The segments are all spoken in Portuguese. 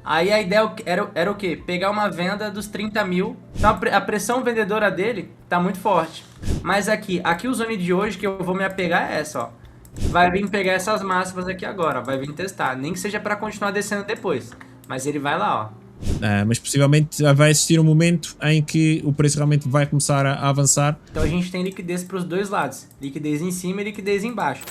Aí a ideia era o quê? Pegar uma venda dos 30 mil. Então a pressão vendedora dele tá muito forte. Mas aqui o zone de hoje que eu vou me apegar é essa, ó. Vai vir pegar essas máximas aqui agora, ó. Vai vir testar. Nem que seja para continuar descendo depois. Mas ele vai lá, ó. Mas possivelmente vai existir um momento em que o preço realmente vai começar a avançar. Então a gente tem liquidez para os dois lados. Liquidez em cima e liquidez embaixo.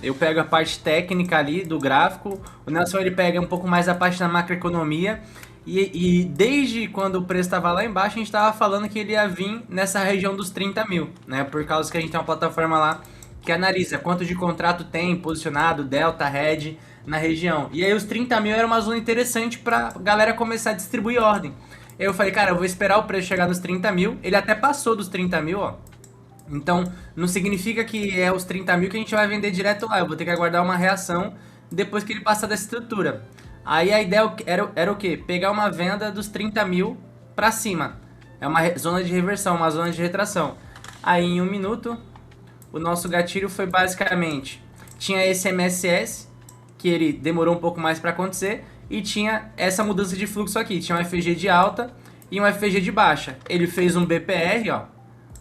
Eu pego a parte técnica ali do gráfico, o Nelson ele pega um pouco mais a parte da macroeconomia, e desde quando o preço estava lá embaixo, a gente estava falando que ele ia vir nessa região dos 30 mil, né? Por causa que a gente tem uma plataforma lá que analisa quanto de contrato tem posicionado, delta, head na região. E aí os 30 mil era uma zona interessante para galera começar a distribuir ordem. Eu falei, cara, eu vou esperar o preço chegar nos 30 mil, ele até passou dos 30 mil, ó. Então, não significa que é os 30 mil que a gente vai vender direto lá. Eu vou ter que aguardar uma reação depois que ele passar dessa estrutura. Aí a ideia era o quê? Pegar uma venda dos 30 mil pra cima. É uma zona de reversão, uma zona de retração. Aí em 1 minuto, o nosso gatilho foi basicamente... Tinha esse MSS, que ele demorou um pouco mais para acontecer. E tinha essa mudança de fluxo aqui. Tinha um FG de alta e um FG de baixa. Ele fez um BPR, ó.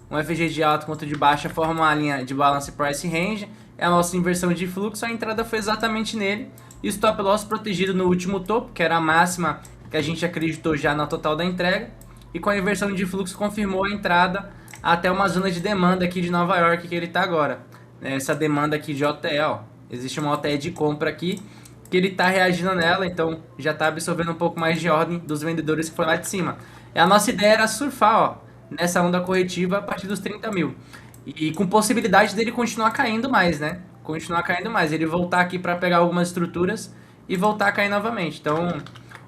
Um FG de alta contra de baixa forma uma linha de balance price range. É a nossa inversão de fluxo. A entrada foi exatamente nele. E stop loss protegido no último topo, que era a máxima que a gente acreditou já na total da entrega. E com a inversão de fluxo confirmou a entrada até uma zona de demanda aqui de Nova York que ele está agora. Essa demanda aqui de OTE, ó. Existe uma OTE de compra aqui que ele está reagindo nela, então já está absorvendo um pouco mais de ordem dos vendedores que foi lá de cima. A nossa ideia era surfar, ó, nessa onda corretiva a partir dos 30 mil. E com possibilidade dele continuar caindo mais, né? Continuar caindo mais. Ele voltar aqui para pegar algumas estruturas e voltar a cair novamente. Então,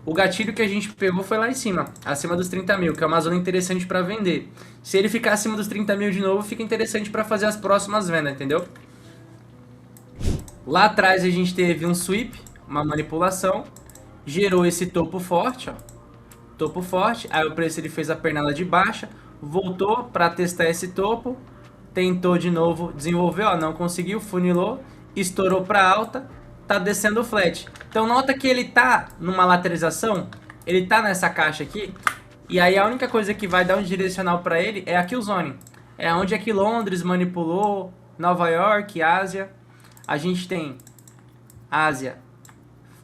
o gatilho que a gente pegou foi lá em cima, acima dos 30 mil, que é uma zona interessante para vender. Se ele ficar acima dos 30 mil de novo, fica interessante para fazer as próximas vendas, entendeu? Lá atrás a gente teve um sweep, uma manipulação, gerou esse topo forte, ó. Topo forte, aí o preço ele fez a pernada de baixa, voltou para testar esse topo, tentou de novo desenvolver, ó, não conseguiu, funilou, estourou para alta, tá descendo flat. Então nota que ele tá numa lateralização, ele tá nessa caixa aqui, e aí a única coisa que vai dar um direcional para ele é aqui o zone. É onde é que Londres manipulou, Nova York, Ásia. A gente tem Ásia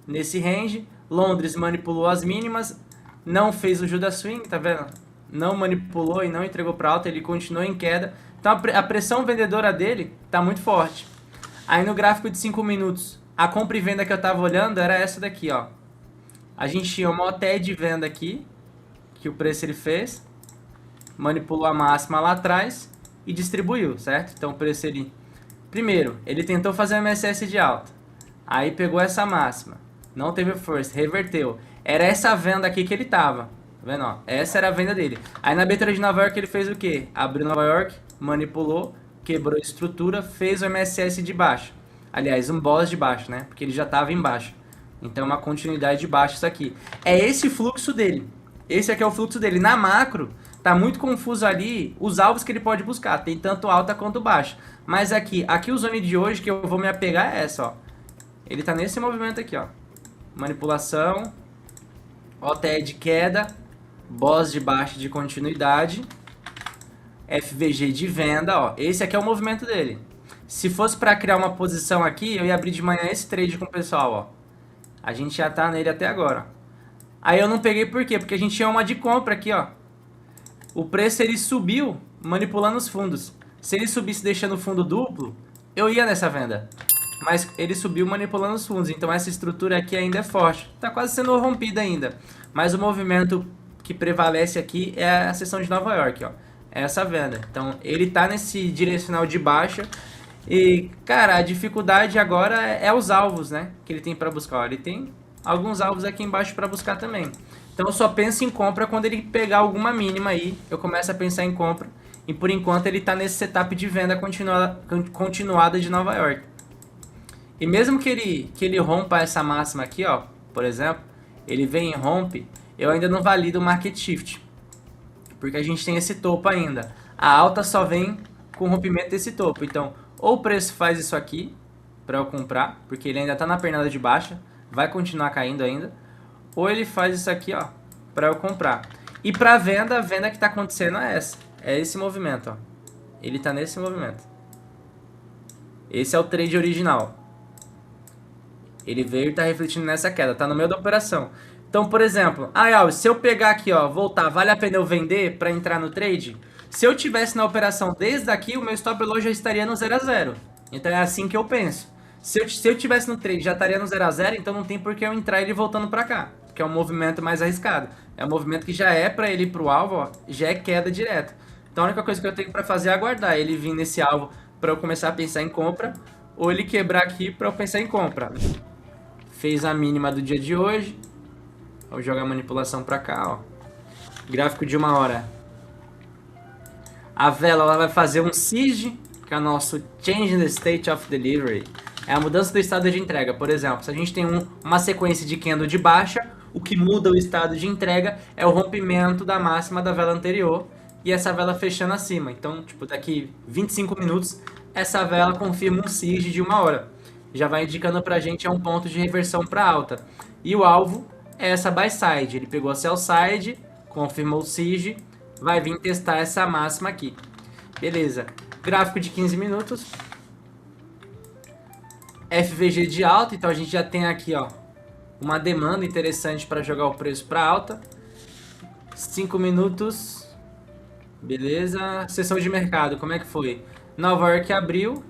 nesse range, Londres manipulou as mínimas, não fez o Judas Swing, tá vendo? Não manipulou e não entregou para alta, ele continuou em queda. Então a pressão vendedora dele tá muito forte. Aí no gráfico de 5 minutos, a compra e venda que eu tava olhando era essa daqui, ó. A gente tinha uma OTE de venda aqui, que o preço ele fez, manipulou a máxima lá atrás e distribuiu, certo? Então o preço ele... Primeiro, ele tentou fazer um MSS de alta, aí pegou essa máxima, não teve força, reverteu. Era essa venda aqui que ele tava, tá vendo? Ó? Essa era a venda dele. Aí na abertura de Nova York ele fez o quê? Abriu Nova York, manipulou, quebrou a estrutura, fez o MSS de baixo. Aliás, um boss de baixo, né? Porque ele já tava embaixo. Então uma continuidade de baixo isso aqui. É esse fluxo dele. Esse aqui é o fluxo dele. Na macro, tá muito confuso ali os alvos que ele pode buscar. Tem tanto alta quanto baixa. Mas aqui o zone de hoje que eu vou me apegar é essa, ó. Ele tá nesse movimento aqui, ó. Manipulação, OTE de queda, boss de baixa de continuidade, FVG de venda, ó. Esse aqui é o movimento dele. Se fosse para criar uma posição aqui, eu ia abrir de manhã esse trade com o pessoal, ó. A gente já tá nele até agora. Aí eu não peguei por quê? Porque a gente tinha uma de compra aqui, ó. O preço ele subiu manipulando os fundos. Se ele subisse deixando o fundo duplo, eu ia nessa venda. Mas ele subiu manipulando os fundos, então essa estrutura aqui ainda é forte. Tá quase sendo rompida ainda. Mas o movimento que prevalece aqui é a seção de Nova York, ó. É essa venda. Então ele tá nesse direcional de baixa. E, cara, a dificuldade agora é os alvos, né? Que ele tem para buscar. Ó, ele tem alguns alvos aqui embaixo para buscar também. Então eu só penso em compra quando ele pegar alguma mínima aí. Eu começo a pensar em compra. E por enquanto ele tá nesse setup de venda continuada de Nova York. E mesmo que ele rompa essa máxima aqui, ó, por exemplo, ele vem e rompe, eu ainda não valido o market shift. Porque a gente tem esse topo ainda. A alta só vem com o rompimento desse topo. Então, ou o preço faz isso aqui, para eu comprar, porque ele ainda tá na pernada de baixa, vai continuar caindo ainda. Ou ele faz isso aqui, ó, para eu comprar. E para venda, a venda que tá acontecendo é essa. É esse movimento, ó. Ele tá nesse movimento. Esse é o trade original. Ele veio e tá refletindo nessa queda, tá no meio da operação. Então, por exemplo, se eu pegar aqui, ó, voltar, vale a pena eu vender para entrar no trade? Se eu tivesse na operação desde aqui, o meu stop loss já estaria no 0 a 0. Então é assim que eu penso. Se eu tivesse no trade, já estaria no 0 a 0, então não tem por que eu entrar ele voltando para cá, que é um movimento mais arriscado. É um movimento que já é para ele ir pro alvo, ó, já é queda direto. Então a única coisa que eu tenho para fazer é aguardar ele vir nesse alvo para eu começar a pensar em compra, ou ele quebrar aqui para eu pensar em compra. Fez a mínima do dia de hoje. Vou jogar a manipulação para cá, ó. Gráfico de 1 hora. A vela ela vai fazer um SIG, que é o nosso Change in the State of Delivery. É a mudança do estado de entrega. Por exemplo, se a gente tem uma sequência de candle de baixa, o que muda o estado de entrega é o rompimento da máxima da vela anterior e essa vela fechando acima. Então, tipo, daqui 25 minutos, essa vela confirma um SIG de 1 hora. Já vai indicando pra gente um ponto de reversão para alta. E o alvo é essa buy side. Ele pegou a sell side, confirmou o SIG, vai vir testar essa máxima aqui. Beleza. Gráfico de 15 minutos. FVG de alta, então a gente já tem aqui, ó, uma demanda interessante para jogar o preço para alta. 5 minutos. Beleza. Sessão de mercado, como é que foi? Nova York abriu.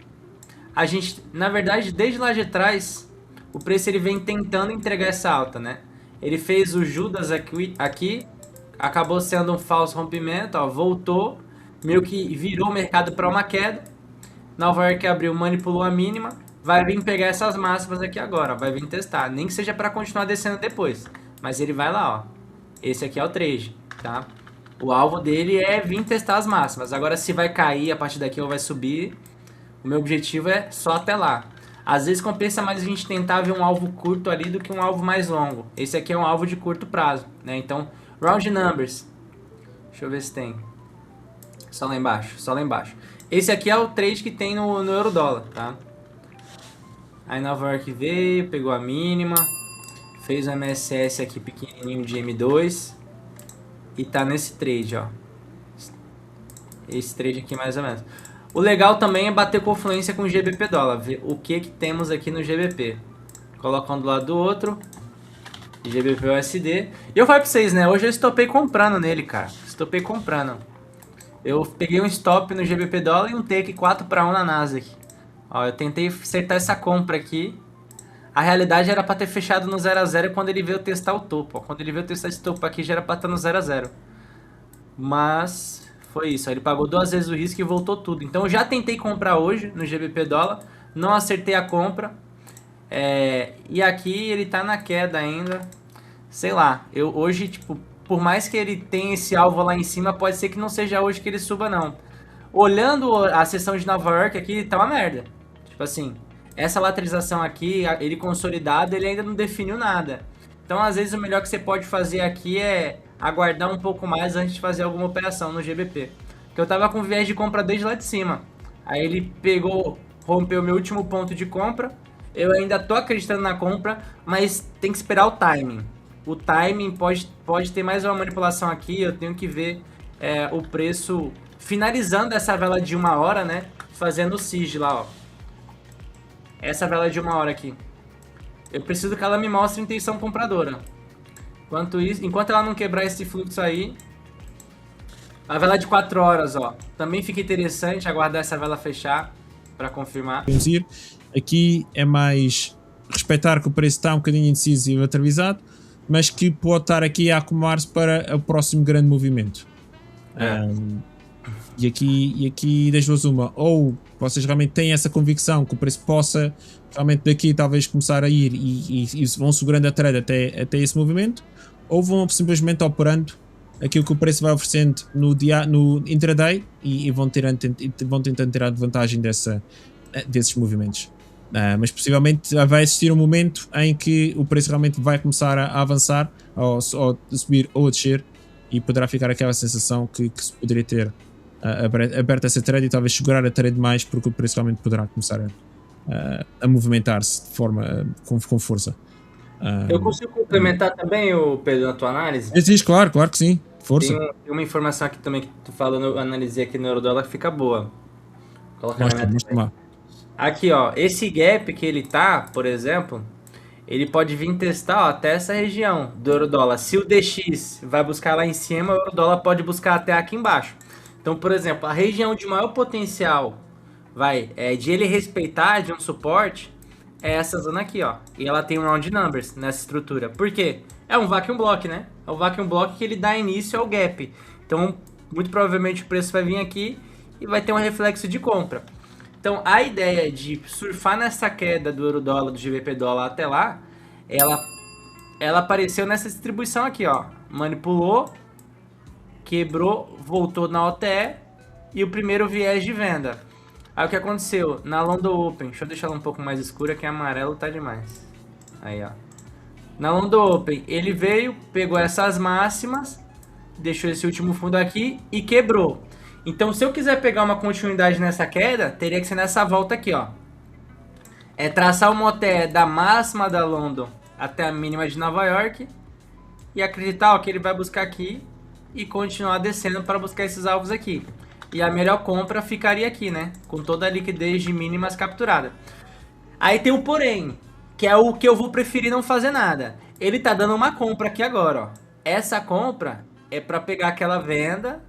A gente, na verdade, desde lá de trás, o preço ele vem tentando entregar essa alta, né? Ele fez o Judas aqui, acabou sendo um falso rompimento, ó, voltou, meio que virou o mercado para uma queda. Nova York abriu, manipulou a mínima, vai vir pegar essas máximas aqui agora, ó, vai vir testar, nem que seja para continuar descendo depois, mas ele vai lá, ó. Esse aqui é o trade, tá? O alvo dele é vir testar as máximas. Agora se vai cair a partir daqui ou vai subir, o meu objetivo é só até lá. Às vezes compensa mais a gente tentar ver um alvo curto ali do que um alvo mais longo. Esse aqui é um alvo de curto prazo, né? Então, round numbers. Deixa eu ver se tem. Só lá embaixo, só lá embaixo. Esse aqui é o trade que tem no euro-dólar, tá? Aí Nova York veio, pegou a mínima, fez o MSS aqui pequenininho de M2 e tá nesse trade, ó. Esse trade aqui mais ou menos. O legal também é bater confluência com o GBP dólar, ver o que temos aqui no GBP. Coloca um do lado do outro, GBP USD. E eu falei pra vocês, né, hoje eu estopei comprando nele, cara. Estopei comprando. Eu peguei um stop no GBP dólar e um take 4 para 1 na Nasdaq. Ó, eu tentei acertar essa compra aqui. A realidade era para ter fechado no 0 a 0 quando ele veio testar o topo. Ó. Quando ele veio testar esse topo aqui já era para estar no 0 a 0. Mas foi isso, ele pagou 2 vezes o risco e voltou tudo. Então eu já tentei comprar hoje no GBP dólar, não acertei a compra. E aqui ele tá na queda ainda. Sei lá, eu hoje, tipo, por mais que ele tenha esse alvo lá em cima, pode ser que não seja hoje que ele suba, não. Olhando a seção de Nova York aqui, tá uma merda. Tipo assim, essa lateralização aqui, ele consolidado, ele ainda não definiu nada. Então, às vezes, o melhor que você pode fazer aqui é aguardar um pouco mais antes de fazer alguma operação no GBP. Porque eu tava com viés de compra desde lá de cima. Aí ele pegou, rompeu meu último ponto de compra. Eu ainda tô acreditando na compra, mas tem que esperar o timing. O timing pode ter mais uma manipulação aqui, eu tenho que ver o preço finalizando essa vela de 1 hora, né? Fazendo o SIG lá, ó. Essa vela de 1 hora aqui. Eu preciso que ela me mostre intenção compradora. Enquanto ela não quebrar esse fluxo aí, a vela de 4 horas, ó. Também fica interessante aguardar essa vela fechar para confirmar. Aqui é mais respeitar que o preço está um bocadinho indeciso e lateralizado, mas que pode estar aqui a acumular-se para o próximo grande movimento. E aqui das duas uma, ou vocês realmente têm essa convicção que o preço possa realmente daqui talvez começar a ir e vão segurando a trade até esse movimento, ou vão simplesmente operando aquilo que o preço vai oferecendo no intraday e vão tentando tirar vantagem desses movimentos. Mas possivelmente vai existir um momento em que o preço realmente vai começar a avançar, ou a subir ou a descer, e poderá ficar aquela sensação que se poderia ter aberto essa trade e talvez segurar a trade mais, porque o preço realmente poderá começar a movimentar-se de forma com força. Eu consigo complementar também, o Pedro, na tua análise? Diz, claro que sim. Força. Tem uma informação aqui também que tu falou, eu analisei aqui no Eurodólar que fica boa. Coloca na minha Mostra lá. Aqui, ó, esse gap que ele tá, por exemplo, ele pode vir testar, ó, até essa região do Eurodólar. Se o DX vai buscar lá em cima, o Eurodólar pode buscar até aqui embaixo. Então, por exemplo, a região de maior potencial de ele respeitar de um suporte é essa zona aqui, ó. E ela tem um round numbers nessa estrutura. Por quê? É um vacuum block, né? É um vacuum block que ele dá início ao gap. Então, muito provavelmente o preço vai vir aqui e vai ter um reflexo de compra. Então, a ideia de surfar nessa queda do euro-dólar, do GBP dólar até lá, ela apareceu nessa distribuição aqui, ó. Manipulou, quebrou, voltou na OTE e o primeiro viés de venda. Aí o que aconteceu? Na London Open, deixa eu deixar ela um pouco mais escura que amarelo tá demais. Aí, ó. Na London Open, ele veio, pegou essas máximas, deixou esse último fundo aqui e quebrou. Então, se eu quiser pegar uma continuidade nessa queda, teria que ser nessa volta aqui, ó. É traçar uma OTE da máxima da London até a mínima de Nova York e acreditar, ó, que ele vai buscar aqui e continuar descendo para buscar esses alvos aqui. E a melhor compra ficaria aqui, né? Com toda a liquidez de mínimas capturada. Aí tem o porém, que é o que eu vou preferir não fazer nada. Ele tá dando uma compra aqui agora, ó. Essa compra é para pegar aquela venda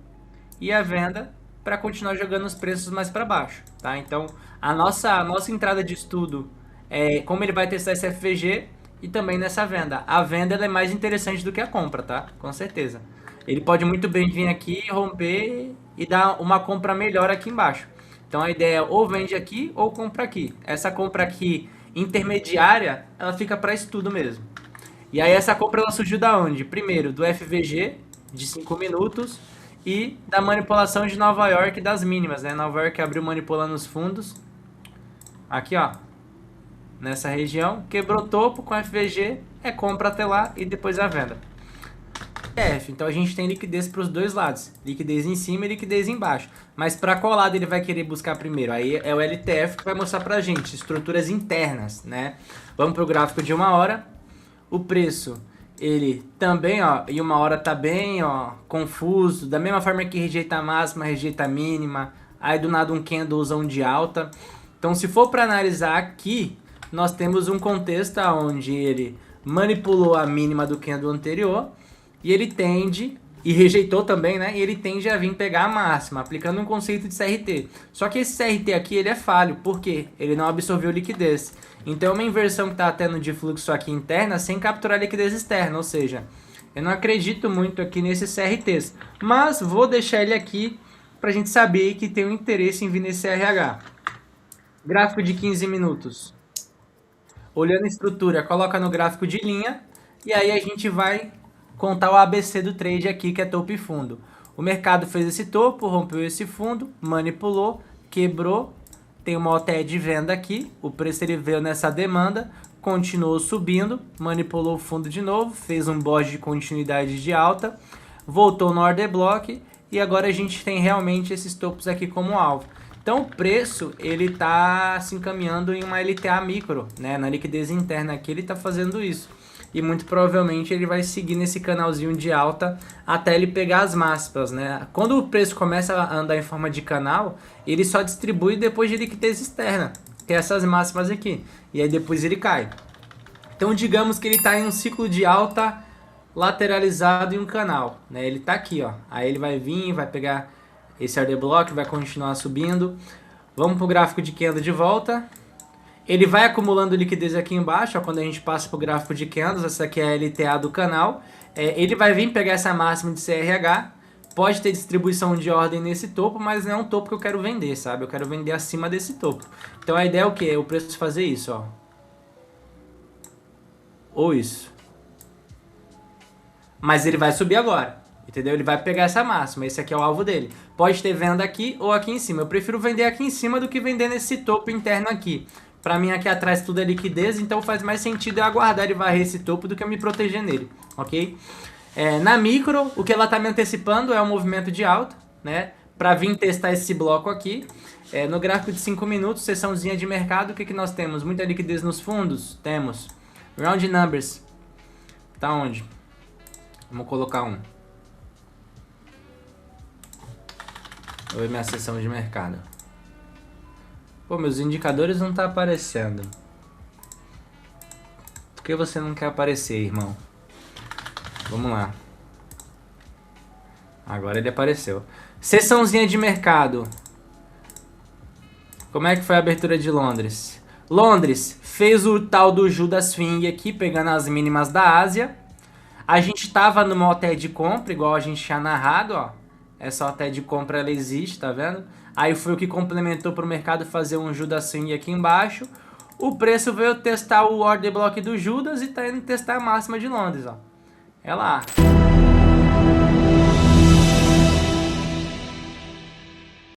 e a venda para continuar jogando os preços mais para baixo, tá? Então, a nossa entrada de estudo é como ele vai testar esse FVG e também nessa venda. A venda ela é mais interessante do que a compra, tá? Com certeza. Ele pode muito bem vir aqui, romper e dar uma compra melhor aqui embaixo. Então a ideia é ou vende aqui ou compra aqui. Essa compra aqui intermediária, ela fica para estudo mesmo. E aí essa compra ela surgiu da onde? Primeiro, do FVG de 5 minutos e da manipulação de Nova York das mínimas, né? Nova York abriu manipulando os fundos. Aqui, ó. Nessa região, quebrou topo com FVG, é compra até lá e depois a venda. Então a gente tem liquidez para os dois lados, liquidez em cima e liquidez embaixo. Mas para qual lado ele vai querer buscar primeiro? Aí é o LTF que vai mostrar para a gente, estruturas internas, né? Vamos para o gráfico de 1 hora. O preço, ele também, ó, em 1 hora tá bem, ó, confuso, da mesma forma que rejeita a máxima, rejeita a mínima, aí do nada um candlezão de alta. Então se for para analisar aqui, nós temos um contexto onde ele manipulou a mínima do candle anterior, e ele tende, e rejeitou também, né? E ele tende a vir pegar a máxima, aplicando um conceito de CRT. Só que esse CRT aqui, ele é falho. Por quê? Ele não absorveu liquidez. Então é uma inversão que está tendo de fluxo aqui interna sem capturar liquidez externa. Ou seja, eu não acredito muito aqui nesses CRTs. Mas vou deixar ele aqui para a gente saber que tem um interesse em vir nesse RH. Gráfico de 15 minutos. Olhando a estrutura, coloca no gráfico de linha. E aí a gente vai contar o ABC do trade aqui, que é topo e fundo. O mercado fez esse topo, rompeu esse fundo, manipulou, quebrou, tem uma OTE de venda aqui, o preço ele veio nessa demanda, continuou subindo, manipulou o fundo de novo, fez um bode de continuidade de alta, voltou no order block e agora a gente tem realmente esses topos aqui como alvo. Então o preço ele está se encaminhando em uma LTA micro, né? Na liquidez interna aqui ele está fazendo isso. E muito provavelmente ele vai seguir nesse canalzinho de alta até ele pegar as máximas, né? Quando o preço começa a andar em forma de canal, ele só distribui depois de liquidez externa, que é essas máximas aqui. E aí depois ele cai. Então digamos que ele está em um ciclo de alta lateralizado em um canal, né? Ele está aqui, ó. Aí ele vai vir, vai pegar esse order block, vai continuar subindo. Vamos para o gráfico de candle de volta. Ele vai acumulando liquidez aqui embaixo, ó, quando a gente passa para o gráfico de candles, essa aqui é a LTA do canal. Ele vai vir pegar essa máxima de CRH, pode ter distribuição de ordem nesse topo, mas não é um topo que eu quero vender, sabe? Eu quero vender acima desse topo. Então a ideia é o quê? O preço fazer isso, ó. Ou isso. Mas ele vai subir agora, entendeu? Ele vai pegar essa máxima, esse aqui é o alvo dele. Pode ter venda aqui ou aqui em cima. Eu prefiro vender aqui em cima do que vender nesse topo interno aqui. Para mim aqui atrás tudo é liquidez, então faz mais sentido eu aguardar ele varrer esse topo do que eu me proteger nele, ok? Na micro, o que ela está me antecipando é um movimento de alta, né? para vir testar esse bloco aqui. No gráfico de 5 minutos, sessãozinha de mercado, o que nós temos? Muita liquidez nos fundos? Temos. Round numbers. Tá onde? Vamos colocar um. Vou ver minha sessão de mercado. Pô, meus indicadores não tá aparecendo. Por que você não quer aparecer, irmão? Vamos lá. Agora ele apareceu. Sessãozinha de mercado. Como é que foi a abertura de Londres? Londres fez o tal do Judas Fing aqui, pegando as mínimas da Ásia. A gente tava numa OTE de compra, igual a gente tinha narrado, ó. Essa OTE de compra, ela existe, tá vendo? Aí foi o que complementou para o mercado fazer um Judas Swing aqui embaixo. O preço veio testar o order block do Judas e tá indo testar a máxima de Londres, ó. É lá.